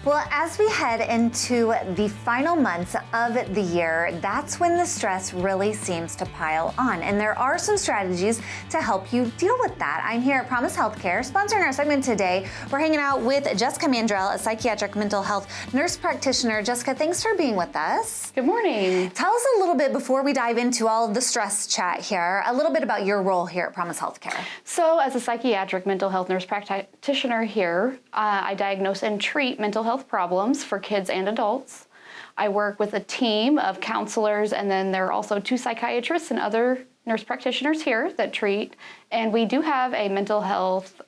Well, as we head into the final months of the year, that's when the stress really seems to pile on. And there are some strategies to help you deal with that. I'm here at Promise Healthcare, sponsoring our segment today. We're hanging out with Jessica Mandrell, a psychiatric mental health nurse practitioner. Jessica, thanks for being with us. Good morning. Tell us a little bit, before we dive into all of the stress chat here, a little bit about your role here at Promise Healthcare. So as a psychiatric mental health nurse practitioner here, I diagnose and treat mental health problems for kids and adults. I work with a team of counselors, and then there are also 2 psychiatrists and other nurse practitioners here that treat. And we do have a mental health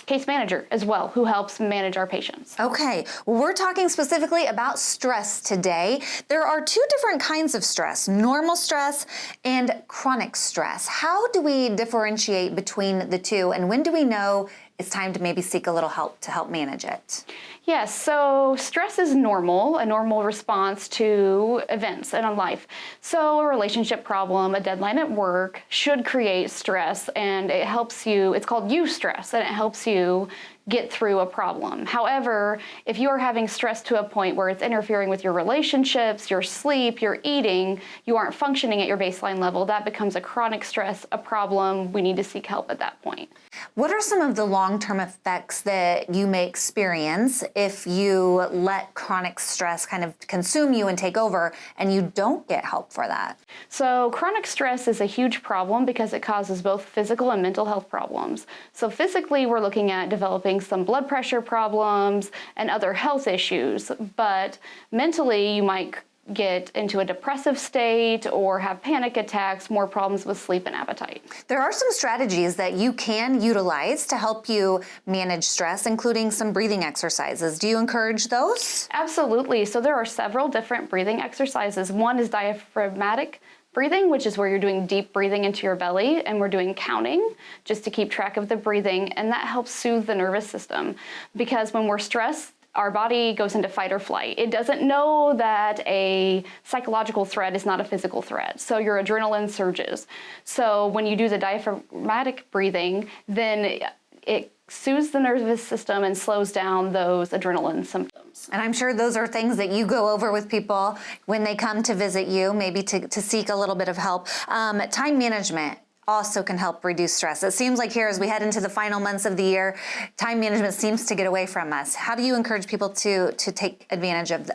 case manager as well, who helps manage our patients. Okay, well, we're talking specifically about stress today. There are 2 different kinds of stress, normal stress and chronic stress. How do we differentiate between the 2, and when do we know it's time to maybe seek a little help to help manage it? Yes, so stress is normal, a normal response to events in a life. So a relationship problem, a deadline at work should create stress, and it helps you, it's called eustress, and it helps you get through a problem. However, if you are having stress to a point where it's interfering with your relationships, your sleep, your eating, you aren't functioning at your baseline level, that becomes a chronic stress, a problem. We need to seek help at that point. What are some of the long-term effects that you may experience if you let chronic stress kind of consume you and take over and you don't get help for that? So chronic stress is a huge problem because it causes both physical and mental health problems. So physically, we're looking at developing some blood pressure problems and other health issues, but mentally you might get into a depressive state or have panic attacks, more problems with sleep and appetite. There are some strategies that you can utilize to help you manage stress, including some breathing exercises. Do you encourage those? Absolutely. So there are several different breathing exercises. One is diaphragmatic breathing, which is where you're doing deep breathing into your belly, and we're doing counting just to keep track of the breathing, and that helps soothe the nervous system, because when we're stressed, our body goes into fight or flight. It doesn't know that a psychological threat is not a physical threat. So your adrenaline surges. So when you do the diaphragmatic breathing, then it soothes the nervous system and slows down those adrenaline symptoms. And I'm sure those are things that you go over with people when they come to visit you, maybe to seek a little bit of help. Time management also can help reduce stress. It seems like here, as we head into the final months of the year, time management seems to get away from us. How do you encourage people to take advantage of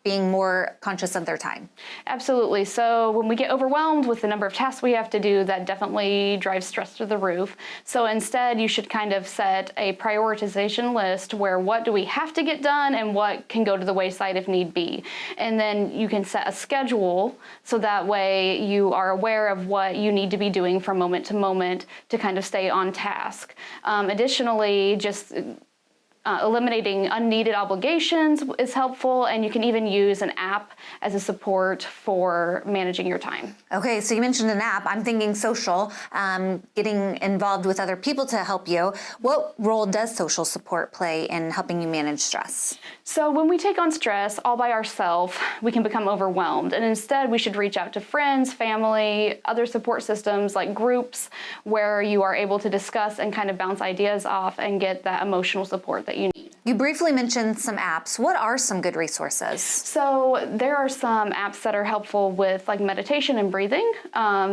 being more conscious of their time? Absolutely. So when we get overwhelmed with the number of tasks we have to do, that definitely drives stress through the roof. So instead, you should kind of set a prioritization list where what do we have to get done and what can go to the wayside if need be. And then you can set a schedule so that way you are aware of what you need to be doing from moment to moment to kind of stay on task. Additionally, just eliminating unneeded obligations is helpful, and you can even use an app as a support for managing your time. Okay, so you mentioned an app. I'm thinking social, getting involved with other people to help you. What role does social support play in helping you manage stress? So when we take on stress all by ourselves, we can become overwhelmed, and instead we should reach out to friends, family, other support systems like groups where you are able to discuss and kind of bounce ideas off and get that emotional support that you need. You briefly mentioned some apps. What are some good resources? So there are some apps that are helpful with like meditation and breathing,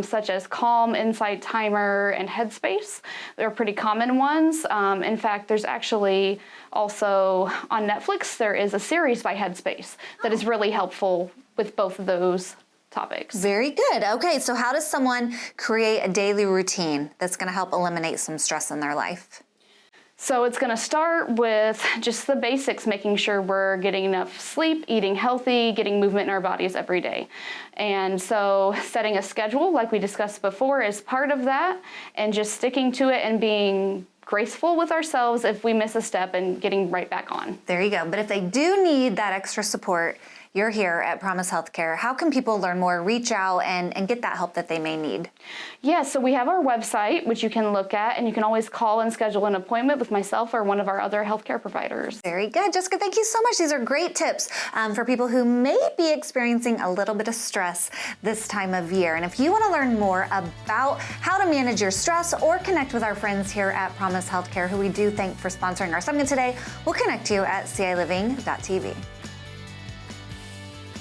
such as Calm, Insight Timer, and Headspace. They're pretty common ones. In fact, there's actually also on Netflix, there is a series by Headspace that is really helpful with both of those topics. Very good. Okay, so how does someone create a daily routine that's going to help eliminate some stress in their life? So it's going to start with just the basics, making sure we're getting enough sleep, eating healthy, getting movement in our bodies every day. And so setting a schedule, like we discussed before, is part of that, and just sticking to it and being graceful with ourselves if we miss a step and getting right back on. There you go. But if they do need that extra support, you're here at Promise Healthcare. How can people learn more, reach out, and get that help that they may need? Yeah, so we have our website, which you can look at, and you can always call and schedule an appointment with myself or one of our other healthcare providers. Very good. Jessica, thank you so much. These are great tips for people who may be experiencing a little bit of stress this time of year. And if you want to learn more about how to manage your stress or connect with our friends here at Promise Healthcare, who we do thank for sponsoring our summit today, we'll connect you at ciLiving.tv.